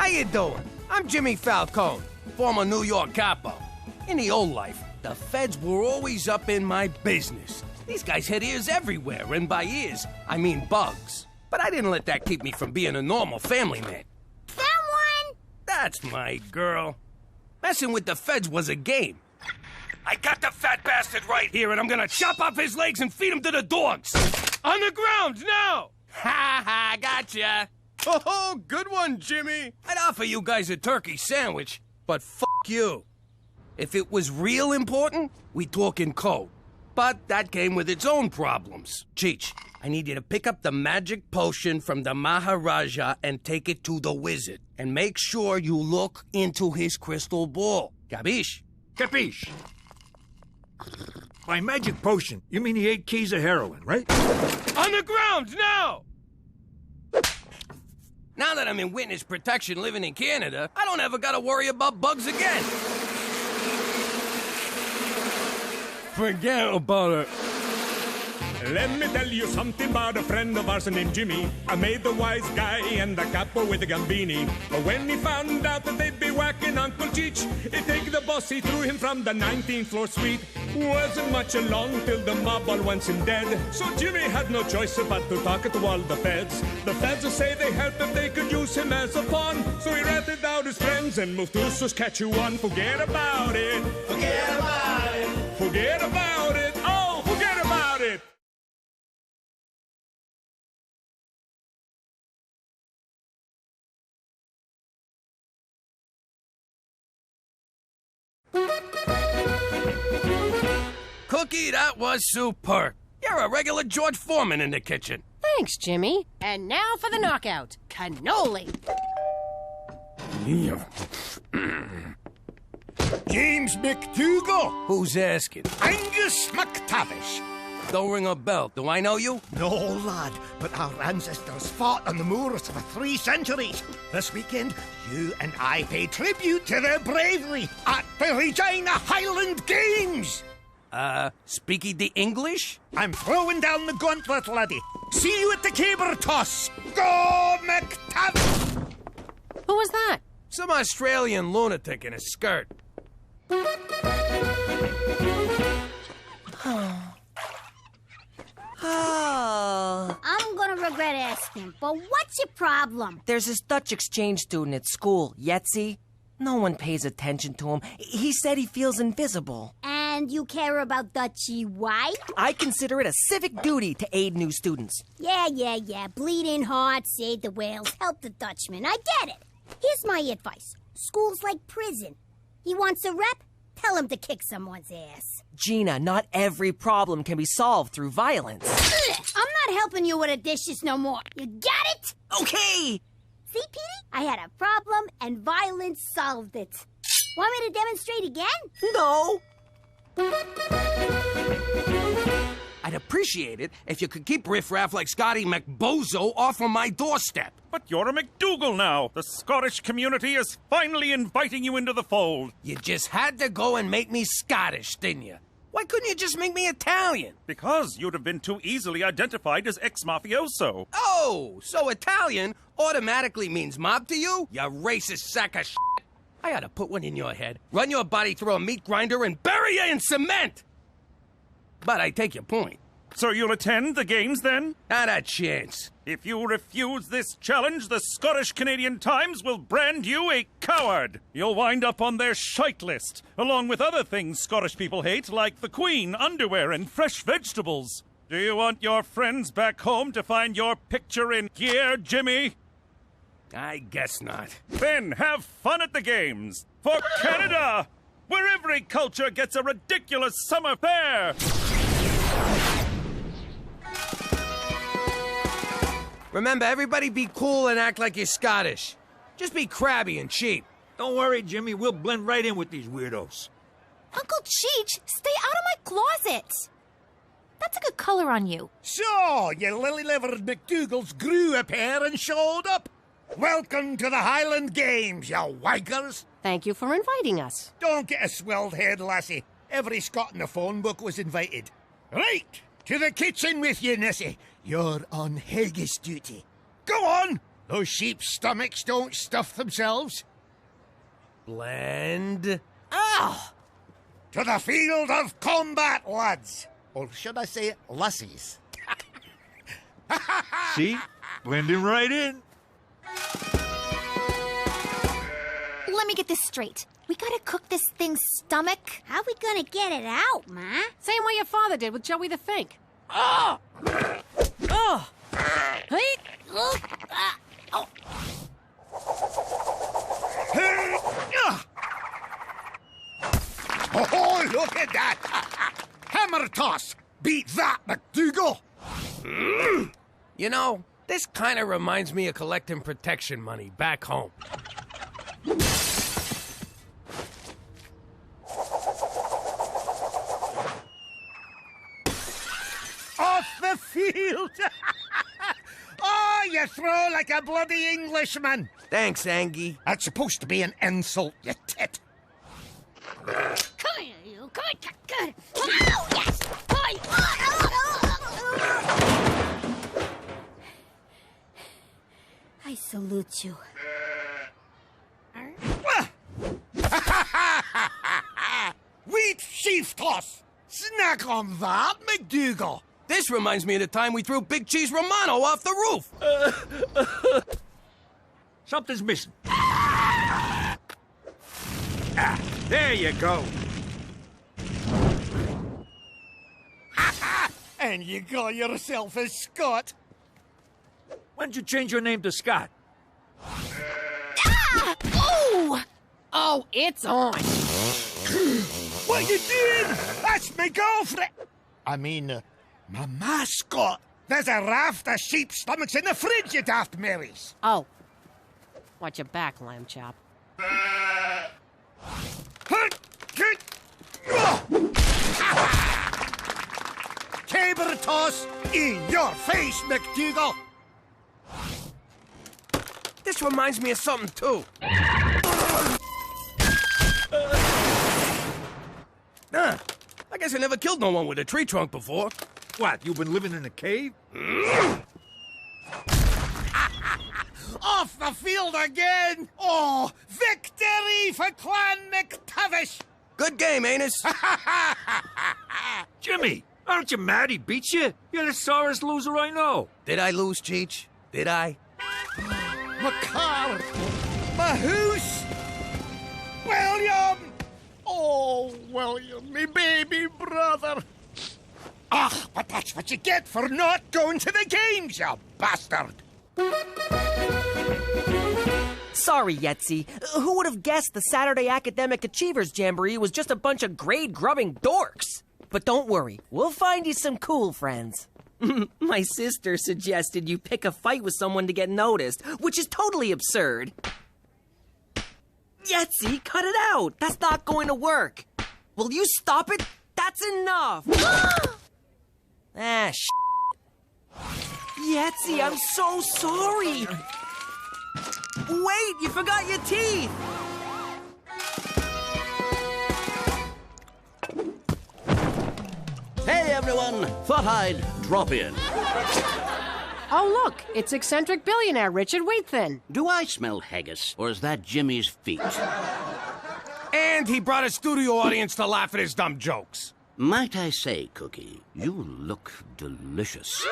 How you doing? I'm Jimmy Falcone, former New York capo. In the old life, the feds were always up in my business. These guys had ears everywhere, and by ears, I mean bugs. But I didn't let that keep me from being a normal family man. Someone! That's my girl. Messing with the feds was a game. I got the fat bastard right here, and I'm gonna chop off his legs and feed him to the dogs. On the ground, now! Ha ha, gotcha. Oh, good one, Jimmy. I'd offer you guys a turkey sandwich, but f*** you. If it was real important, we'd talk in code. But that came with its own problems. Cheech, I need you to pick up the magic potion from the Maharaja and take it to the wizard. And make sure you look into his crystal ball. Capiche? Capiche? By magic potion, you mean the 8 keys of heroin, right? On the ground, now! Now that I'm in witness protection living in Canada, I don't ever gotta worry about bugs again. Forget about it. Let me tell you something about a friend of ours named Jimmy. I made the wise guy and the capo with the gambini. But when he found out that they'd be whacking Uncle Cheech, he'd take the boss, he threw him from the 19th floor suite. Wasn't much along till the mob all wants him dead. So Jimmy had no choice but to talk to all the feds. The feds will say they helped if they could use him as a pawn. So he ratted out his friends and moved to Saskatchewan. Forget about it. Forget about it. Forget about it. Oh, forget about it. Cookie, that was superb. You're a regular George Foreman in the kitchen. Thanks, Jimmy. And now for the knockout. Cannoli. James McDougal. Who's asking? Angus McTavish. Don't ring a bell. Do I know you? No, lad, but our ancestors fought on the moors for 3 centuries. This weekend, you and I pay tribute to their bravery at the Regina Highland Games. Speaky the English? I'm throwing down the gauntlet, laddie. See you at the caber toss. Go, McTavish! Who was that? Some Australian lunatic in a skirt. Oh. I'm gonna regret asking, but what's your problem? There's this Dutch exchange student at school, Yetzi. No one pays attention to him. He said he feels invisible. And you care about Dutchie why? I consider it a civic duty to aid new students. Yeah. Bleeding heart, save the whales, help the Dutchman. I get it. Here's my advice. School's like prison. He wants a rep? Tell him to kick someone's ass. Gina, not every problem can be solved through violence. I'm not helping you with the dishes no more. You got it? Okay. See, Petey? I had a problem and violence solved it. Want me to demonstrate again? No. I'd appreciate it if you could keep riffraff like Scotty McBozo off of my doorstep. But you're a McDougal now. The Scottish community is finally inviting you into the fold. You just had to go and make me Scottish, didn't you? Why couldn't you just make me Italian? Because you'd have been too easily identified as ex-mafioso. Oh, so Italian automatically means mob to you? You racist sack of shit. I ought to put one in your head, run your body through a meat grinder, and bury you in cement! But I take your point. So you'll attend the games then? Not a chance. If you refuse this challenge, the Scottish Canadian Times will brand you a coward. You'll wind up on their shite list, along with other things Scottish people hate, like the Queen, underwear, and fresh vegetables. Do you want your friends back home to find your picture in gear, Jimmy? I guess not. Then have fun at the games. For Canada, where every culture gets a ridiculous summer fair. Remember, everybody be cool and act like you're Scottish. Just be crabby and cheap. Don't worry, Jimmy. We'll blend right in with these weirdos. Uncle Cheech, stay out of my closet. That's a good color on you. So, you lily-livered McDougals grew a pair and showed up. Welcome to the Highland Games, you wankers. Thank you for inviting us. Don't get a swelled head, lassie. Every Scot in the phone book was invited. Right, to the kitchen with you, Nessie. You're on Haggis duty. Go on, Those sheep's stomachs don't stuff themselves. Blend. Oh! To the field of combat, lads. Or should I say, lassies? See? Blending right in. Let me get this straight. We gotta cook this thing's stomach. How we gonna get it out, Ma? Same way your father did with Joey the Fink. Oh! Hey! Oh! Oh! Oh, look at that! Hammer toss! Beat that, McDougal! You know, this kind of reminds me of collecting protection money back home. Off the field! Oh, you throw like a bloody Englishman! Thanks, Angie. That's supposed to be an insult, you tit. Come here, you. Come on, good. Oh, yes! I salute you. Wheat sheaf toss! Snack on that, McDougal! This reminds me of the time we threw Big Cheese Romano off the roof. Something's missing. There you go. And you call yourself a Scot? Why don't you change your name to Scott? Ah! Oh! Oh, it's on. What you doing? That's my girlfriend. I mean, my mascot. There's a raft of sheep stomachs in the fridge, you daft Marys. Oh. Watch your back, lamb chop. Caber toss in your face, McDougal. This reminds me of something, too. I guess I never killed no one with a tree trunk before. What, you've been living in a cave? Off the field again! Oh, victory for Clan McTavish! Good game, Anus. Jimmy, aren't you mad he beat you? You're the sorest loser I know. Did I lose, Cheech? Did I? My car! My house! William! Oh, William, me baby brother! Ah, but that's what you get for not going to the games, you bastard! Sorry, Yetzi. Who would have guessed the Saturday Academic Achievers Jamboree was just a bunch of grade-grubbing dorks? But don't worry, we'll find you some cool friends. My sister suggested you pick a fight with someone to get noticed, which is totally absurd. Yetzi, cut it out! That's not going to work! Will you stop it? That's enough! Yetzi, I'm so sorry! Wait, you forgot your teeth! Hey everyone, thought I'd drop in. Oh, look, it's eccentric billionaire Richard Wheatthin. Do I smell haggis, or is that Jimmy's feet? And he brought a studio audience to laugh at his dumb jokes. Might I say, Cookie, you look delicious.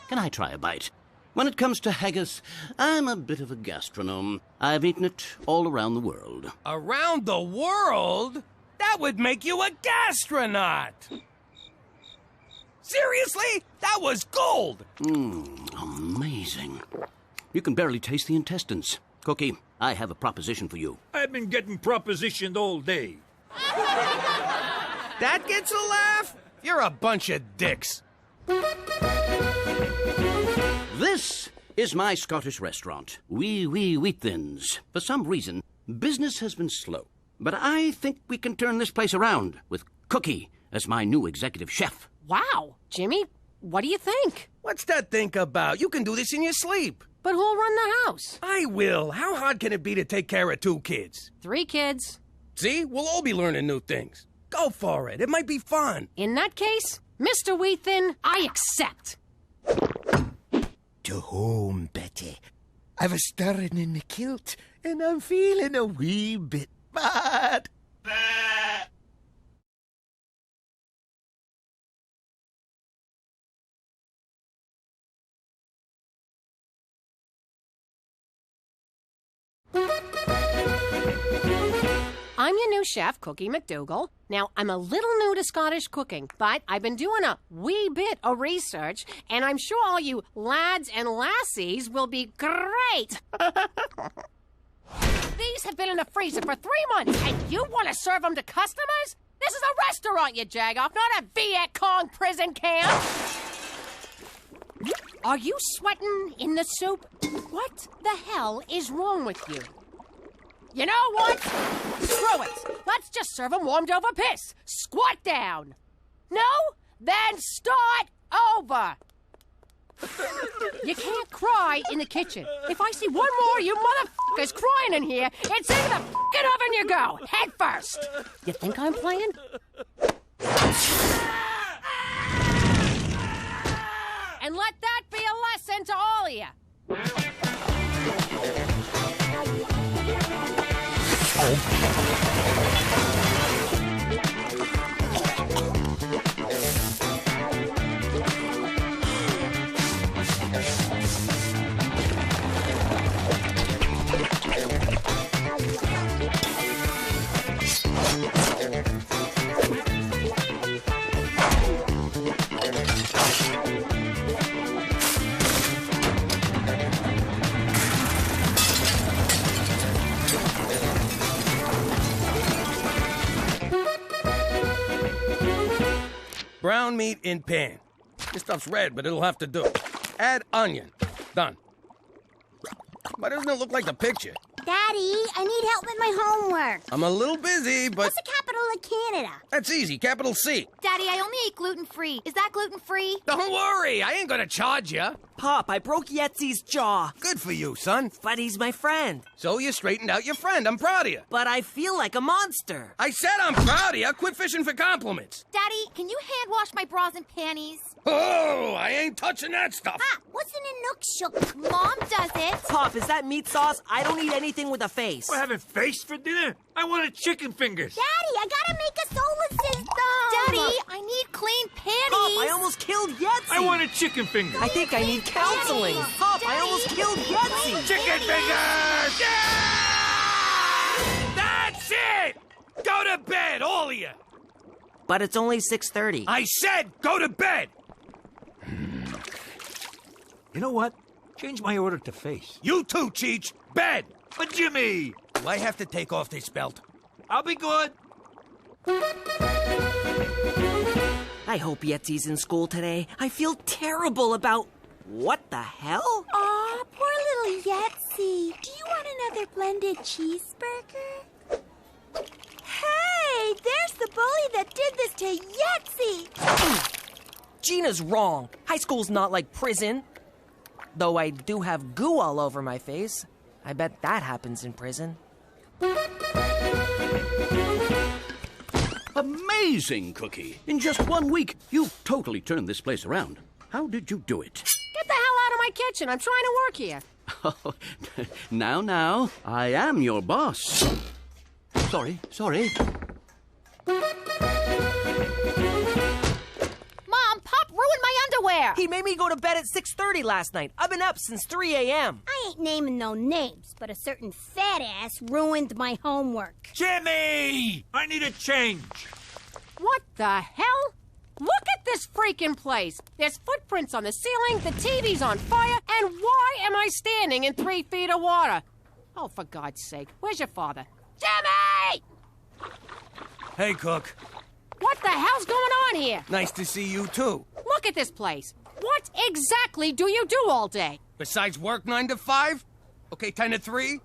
Can I try a bite? When it comes to haggis, I'm a bit of a gastronome. I've eaten it all around the world. Around the world? That would make you a gastronaut. Seriously? That was gold. Amazing. You can barely taste the intestines. Cookie, I have a proposition for you. I've been getting propositioned all day. That gets a laugh? You're a bunch of dicks. This is my Scottish restaurant, Wee Wheatthin's. For some reason, business has been slow. But I think we can turn this place around with Cookie as my new executive chef. Wow. Jimmy, what do you think? What's to think about? You can do this in your sleep. But who'll run the house? I will. How hard can it be to take care of 2 kids? 3 kids. See? We'll all be learning new things. Go for it. It might be fun. In that case, Mr. Wheatthin, I accept. to home, Betty. I've a stirring in the kilt, and I'm feeling a wee bit bad. I'm your new chef, Cookie McDougal. Now, I'm a little new to Scottish cooking, but I've been doing a wee bit of research, and I'm sure all you lads and lassies will be great. These have been in the freezer for 3 months, and you want to serve them to customers? This is a restaurant, you jagoff, not a Viet Cong prison camp. Are you sweating in the soup? What the hell is wrong with you? You know what? Screw it. Let's just serve them warmed over piss. Squat down. No? Then start over. You can't cry in the kitchen. If I see one more you motherfuckers crying in here, it's in the fucking oven you go. Head first. You think I'm playing? And let that be a lesson to all of you. Brown meat in pan. This stuff's red, but it'll have to do. Add onion. Done. Why doesn't it look like the picture? Daddy, I need help with my homework. I'm a little busy, but... What's the capital of Canada? That's easy. Capital C. Daddy, I only eat gluten-free. Is that gluten-free? Don't worry. I ain't gonna charge you. Pop, I broke Yetzi's jaw. Good for you, son. But he's my friend. So you straightened out your friend. I'm proud of you. But I feel like a monster. I said I'm proud of you. Quit fishing for compliments. Daddy, can you hand wash my bras and panties? Oh, I ain't touching that stuff. Ah, what's in a nook shook? Mom does it. Pop, is that meat sauce? I don't eat anything with a face. We're having face for dinner? I wanted chicken fingers. Daddy, I gotta make a solar system. Daddy, I need clean panties. Pop, I almost killed Yetzi. I wanted chicken fingers. I think I need counseling. Daddy. Pop, I Daddy. almost killed Yetzi. Chicken fingers! Yeah! That's it! Go to bed, all of you. But it's only 6:30. I said go to bed. You know what? Change my order to face. You too, Cheech. Bed. But Jimmy! Do I have to take off this belt? I'll be good. I hope Yetzi's in school today. I feel terrible about... What the hell? Aw, poor little Yetzi. Do you want another blended cheeseburger? Hey, there's the bully that did this to Yetzi. Gina's wrong. High school's not like prison. Though I do have goo all over my face. I bet that happens in prison. Amazing, Cookie. In just 1 week, you've totally turned this place around. How did you do it? Get the hell out of my kitchen. I'm trying to work here. Oh, now, I am your boss. Sorry. Mom, Pop ruined my underwear. He made me go to bed at 6:30 last night. I've been up since 3 a.m. I ain't naming no names, but a certain fat ass ruined my homework. Jimmy! I need a change. What the hell? Look at this freaking place. There's footprints on the ceiling, the TV's on fire, and why am I standing in 3 feet of water? Oh, for God's sake. Where's your father? Jimmy! Hey, Cook. What the hell's going on here? Nice to see you, too. Look at this place. What exactly do you do all day? Besides work 9 to 5? Okay, 10 to 3?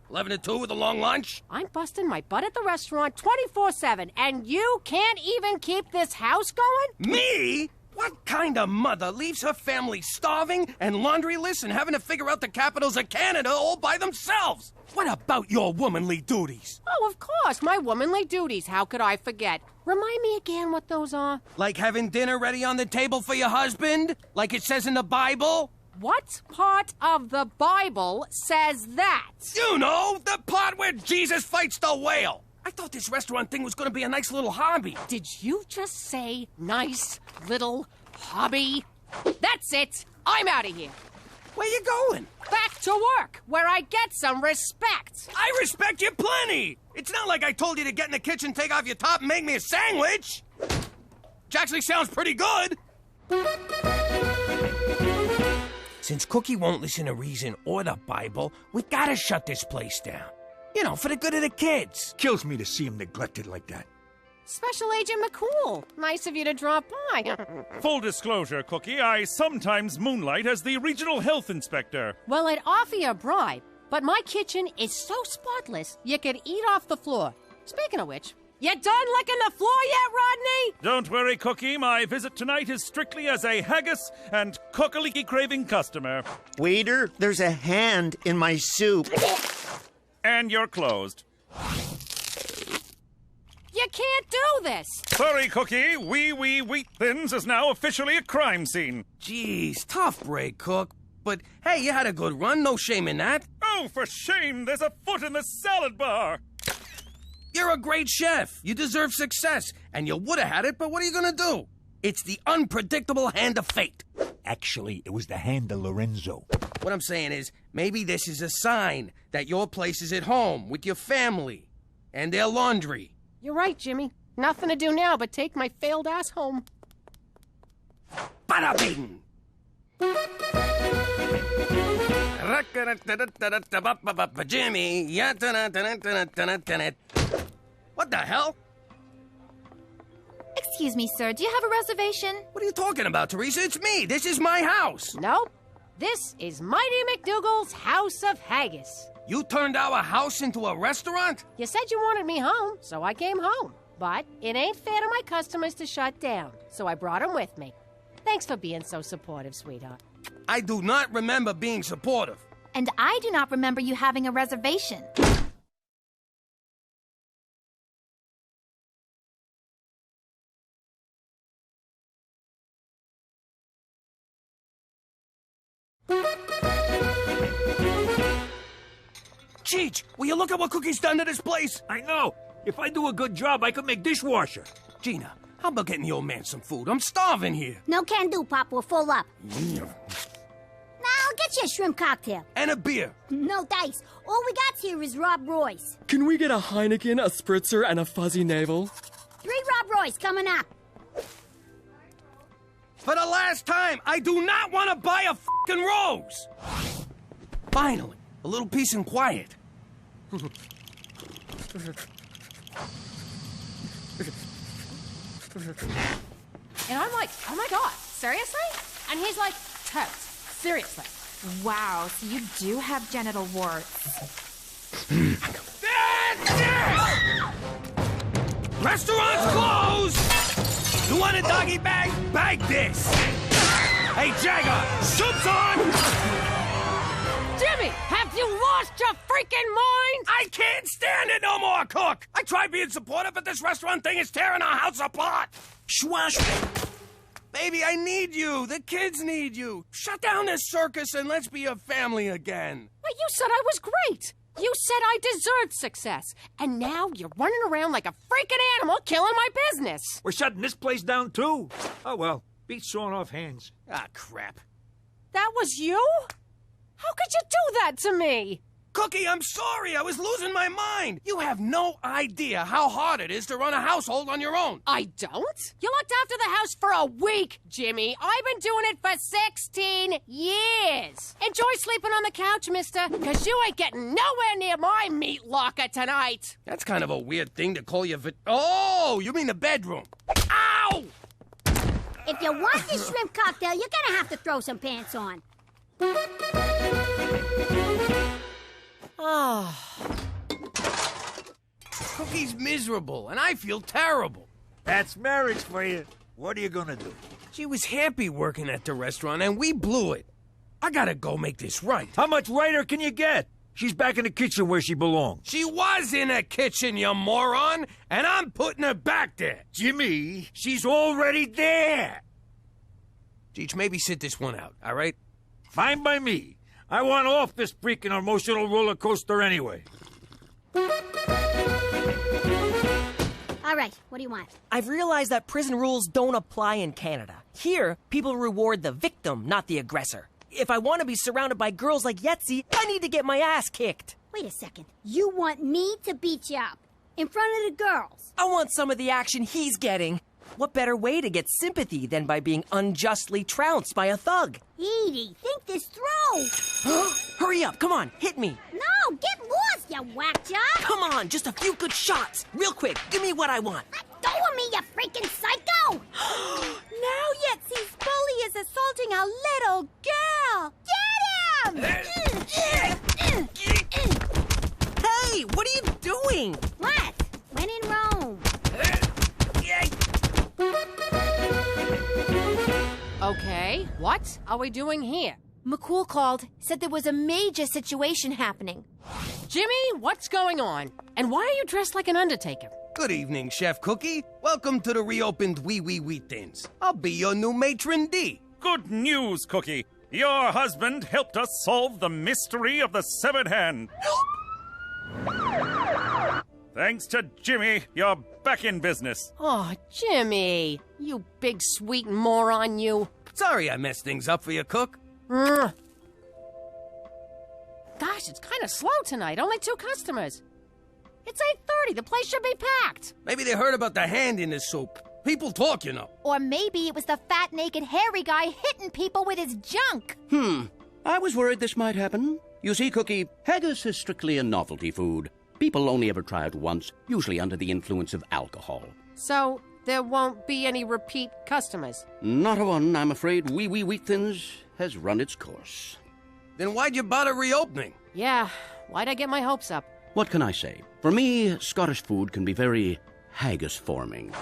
11 to 2 with a long lunch? I'm busting my butt at the restaurant 24/7, and you can't even keep this house going? Me? What kind of mother leaves her family starving and laundryless and having to figure out the capitals of Canada all by themselves? What about your womanly duties? Oh, of course, my womanly duties. How could I forget? Remind me again what those are. Like having dinner ready on the table for your husband? Like it says in the Bible? What part of the Bible says that? You know, the part where Jesus fights the whale. I thought this restaurant thing was going to be a nice little hobby. Did you just say nice little hobby? That's it. I'm out of here. Where you going? Back to work, where I get some respect. I respect you plenty. It's not like I told you to get in the kitchen, take off your top, and make me a sandwich. Which actually sounds pretty good. Since Cookie won't listen to reason or the Bible, we gotta shut this place down. You know, for the good of the kids. Kills me to see him neglected like that. Special Agent McCool, nice of you to drop by. Full disclosure, Cookie, I sometimes moonlight as the regional health inspector. Well, I'd offer you a bribe, but my kitchen is so spotless you could eat off the floor. Speaking of which, you done licking the floor yet, Rodney? Don't worry, Cookie, my visit tonight is strictly as a haggis and cockaliki craving customer. Waiter, there's a hand in my soup. And you're closed. You can't do this. Sorry, Cookie. Wheat Thins is now officially a crime scene. Jeez, tough break, Cook. But hey, you had a good run. No shame in that. Oh, for shame. There's a foot in the salad bar. You're a great chef. You deserve success. And you would have had it, but what are you going to do? It's the unpredictable hand of fate. Actually, it was the hand of Lorenzo. What I'm saying is, maybe this is a sign that your place is at home with your family and their laundry. You're right, Jimmy. Nothing to do now but take my failed ass home. Bada bing! Jimmy, what the hell? Excuse me, sir. Do you have a reservation? What are you talking about, Teresa? It's me. This is my house. Nope. This is Mighty McDougal's House of Haggis. You turned our house into a restaurant? You said you wanted me home, so I came home. But it ain't fair to my customers to shut down, so I brought them with me. Thanks for being so supportive, sweetheart. I do not remember being supportive. And I do not remember you having a reservation. Cheech, will you look at what Cookie's done to this place? I know. If I do a good job, I could make dishwasher. Gina, how about getting the old man some food? I'm starving here. No can do, Pop. We're full up. Now, I'll get you a shrimp cocktail. And a beer. No dice. All we got here is Rob Roy's. Can we get a Heineken, a Spritzer, and a fuzzy navel? 3 Rob Roy's coming up. For the last time, I do not want to buy a fucking rose. Finally, a little peace and quiet. And I'm like, oh my God, seriously? And he's like, totes, seriously. Wow, so you do have genital warts. Restaurant's closed! You want a doggy bag? Bag this! Hey, Jagger, soup's on! Jimmy, have you lost your freaking mind? I can't stand it no more, Cook! I tried being supportive, but this restaurant thing is tearing our house apart! Schwash! Baby, I need you! The kids need you! Shut down this circus and let's be a family again! Well, you said I was great! You said I deserved success, and now you're running around like a freaking animal killing my business! We're shutting this place down, too. Oh, well, beat sawing off hands. Ah, crap. That was you? How could you do that to me? Cookie, I'm sorry. I was losing my mind. You have no idea how hard it is to run a household on your own. I don't? You looked after the house for a week, Jimmy. I've been doing it for 16 years. Enjoy sleeping on the couch, mister, because you ain't getting nowhere near my meat locker tonight. That's kind of a weird thing to call your Oh, you mean the bedroom. Ow! If you want this shrimp cocktail, you're gonna have to throw some pants on. Cookie's miserable, and I feel terrible. That's marriage for you. What are you gonna do? She was happy working at the restaurant, and we blew it. I gotta go make this right. How much righter can you get? She's back in the kitchen where she belongs. She was in a kitchen, you moron, and I'm putting her back there. Jimmy, she's already there. Cheech, maybe sit this one out, all right? Fine by me. I want off this freaking emotional roller coaster anyway. All right, what do you want? I've realized that prison rules don't apply in Canada. Here, people reward the victim, not the aggressor. If I want to be surrounded by girls like Yetzi, I need to get my ass kicked. Wait a second. You want me to beat you up in front of the girls? I want some of the action he's getting. What better way to get sympathy than by being unjustly trounced by a thug? Edie, think this through. Hurry up, come on, hit me. No, get lost, you whack job. Come on, just a few good shots. Real quick, give me what I want. Let go of me, you freaking psycho. Now Yetzi's bully is assaulting a little girl. Get him! Hey, what are you doing? What? When in Rome. Okay, what are we doing here? McCool called, said there was a major situation happening. Jimmy, what's going on? And why are you dressed like an undertaker? Good evening, Chef Cookie. Welcome to the reopened Wee Wee Wheat Thins. I'll be your new matron D. Good news, Cookie. Your husband helped us solve the mystery of the severed hand. Thanks to Jimmy, you're back in business. Oh, Jimmy, you big sweet moron, you. Sorry I messed things up for you, Cook. Gosh, it's kind of slow tonight. Only 2 customers. It's 8:30. The place should be packed. Maybe they heard about the hand in the soup. People talk, you know. Or maybe it was the fat, naked, hairy guy hitting people with his junk. I was worried this might happen. You see, Cookie, haggis is strictly a novelty food. People only ever try it once, usually under the influence of alcohol. So there won't be any repeat customers? Not a one, I'm afraid. Wee Wee Wheat Thins has run its course. Then why'd you bother reopening? Yeah, why'd I get my hopes up? What can I say? For me, Scottish food can be very haggis-forming.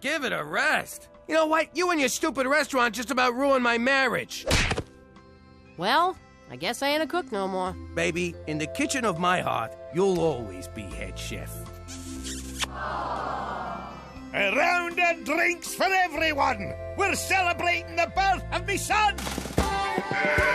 Give it a rest. You know what? You and your stupid restaurant just about ruined my marriage. Well, I guess I ain't a cook no more. Baby, in the kitchen of my heart, you'll always be head chef. A round of drinks for everyone. We're celebrating the birth of me son.